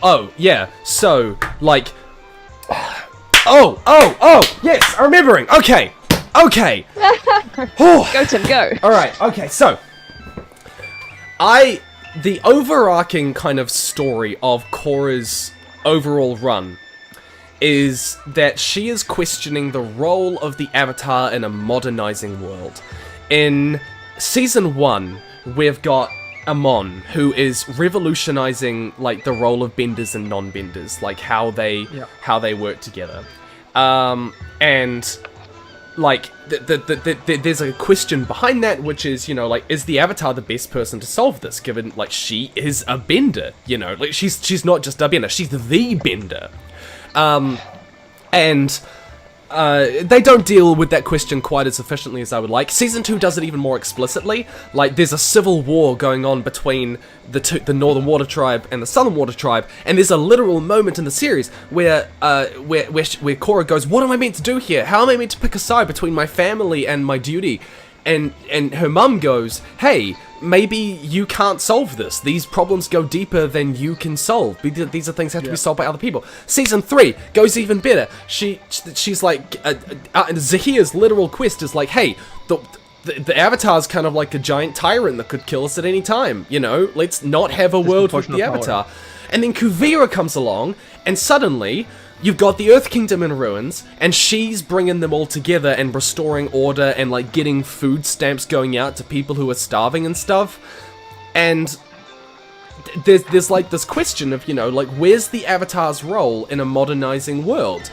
Oh, yeah. So, like... Oh, yes, I'm remembering. Okay. Go, Tim, go. Alright, okay, so... The overarching kind of story of Korra's overall run is that she is questioning the role of the Avatar in a modernizing world. In Season 1, we've got Amon, who is revolutionizing, like, the role of benders and non-benders, like, how they work together. And... like, there's a question behind that, which is, you know, like, is the Avatar the best person to solve this, given, like, she is a bender, you know? Like, she's not just a bender, she's the bender. They don't deal with that question quite as efficiently as I would like. Season 2 does it even more explicitly. Like, there's a civil war going on between the Northern Water Tribe and the Southern Water Tribe, and there's a literal moment in the series where Korra goes, what am I meant to do here? How am I meant to pick a side between my family and my duty? And her mum goes, hey, maybe you can't solve this. These problems go deeper than you can solve. These are things that have to be solved by other people. Season 3 goes even better. She's like, Zahir's literal quest is like, hey, the Avatar's kind of like a giant tyrant that could kill us at any time. You know, let's not have a world with the Avatar. And then Kuvira comes along, and suddenly... you've got the Earth Kingdom in ruins, and she's bringing them all together and restoring order and, like, getting food stamps going out to people who are starving and stuff. And there's like, this question of, you know, like, where's the Avatar's role in a modernizing world?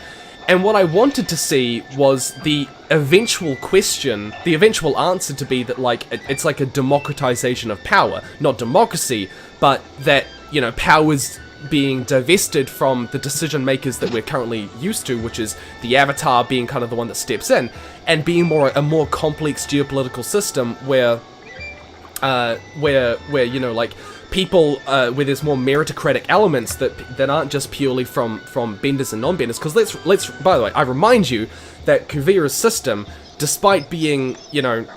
And what I wanted to see was the eventual question, the eventual answer to be that, like, it's like a democratization of power. Not democracy, but that, you know, power's being divested from the decision makers that we're currently used to, which is the Avatar being kind of the one that steps in, and being a more complex geopolitical system where you know, like, people where there's more meritocratic elements that aren't just purely from benders and non-benders. Because let's by the way, I remind you that Kuvira's system, despite being, you know,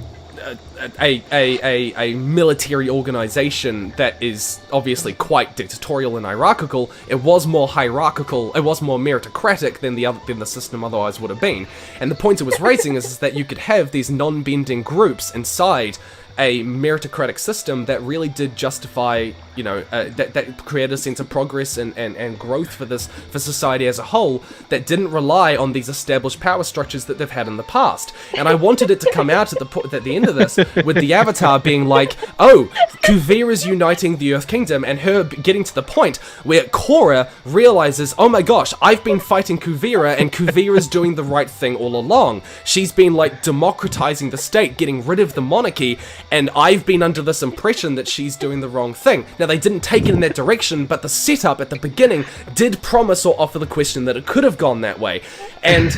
a military organization that is obviously quite dictatorial and hierarchical, it was more hierarchical, it was more meritocratic than the system otherwise would have been. And the point it was raising is that you could have these non-bending groups inside a meritocratic system that really did justify, you know, that created a sense of progress and growth for society as a whole, that didn't rely on these established power structures that they've had in the past. And I wanted it to come out at the end of this with the Avatar being like, oh, Kuvira's uniting the Earth Kingdom, and her getting to the point where Korra realizes, oh my gosh, I've been fighting Kuvira, and Kuvira's doing the right thing all along. She's been, like, democratizing the state, getting rid of the monarchy, and I've been under this impression that she's doing the wrong thing. Now, they didn't take it in that direction, but the setup at the beginning did promise or offer the question that it could have gone that way. And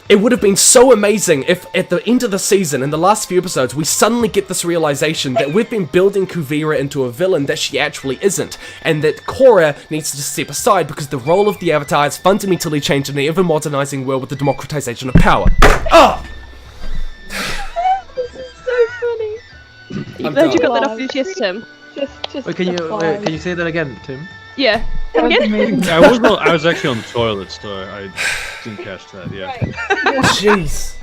it would have been so amazing if at the end of the season, in the last few episodes, we suddenly get this realization that we've been building Kuvira into a villain that she actually isn't, and that Korra needs to step aside because the role of the Avatar has fundamentally changed in an ever-modernizing world with the democratization of power. Oh! I'm glad you got that off your chest, Tim. Just wait, can you say that again, Tim? Yeah. Again? I was actually on the toilet, so I didn't catch that. Yeah. Jeez.